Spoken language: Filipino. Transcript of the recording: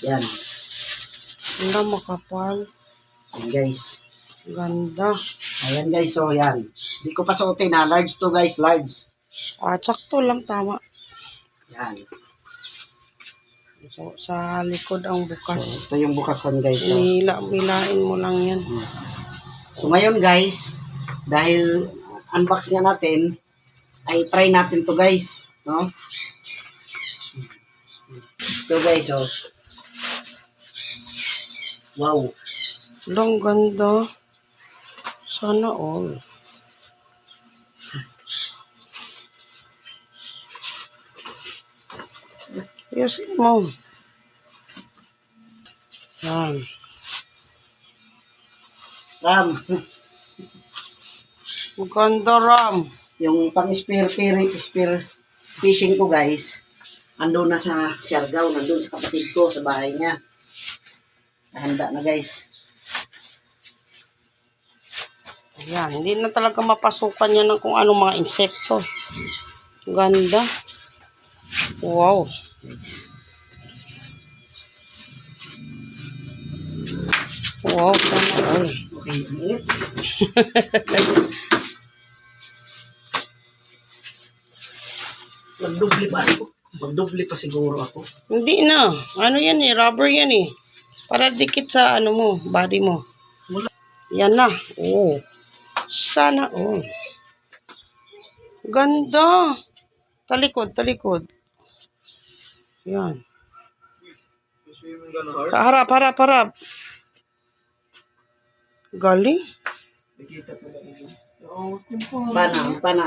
Yan. Ganda, makapal. Yan guys. Ganda. Ayan guys, so yan. Hindi ko pa suotin ha. Large to guys, large. Sakto lang, tama. Yan. So, sa likod ang So, bukas. ito yung bukasan guys. So, Bilain mo lang yan. so ngayon guys, dahil unbox nga natin, ay try natin to guys. No? Ito guys, oh. Wow. Long ganda. Sana all. Ayusin mo. Yan. Ram. Maganda, Ram. Yung pang spear fishing ko guys, andun na sa Siargao, nandun sa kapatid ko, sa bahay niya. Handa na guys. Ayan, hindi na talaga mapasukan yan ng kung anong mga insekto. Ganda. Wow. Wow, sana all. Okay, init. Magdubli pa siguro ako. Hindi na. Ano yan eh, rubber yan eh. Para dikit sa ano mo, body mo. Yan na. Oh. Sana all. Ganda. Talikod, talikod. Yan. Harap, harap, harap. Galing. Pana.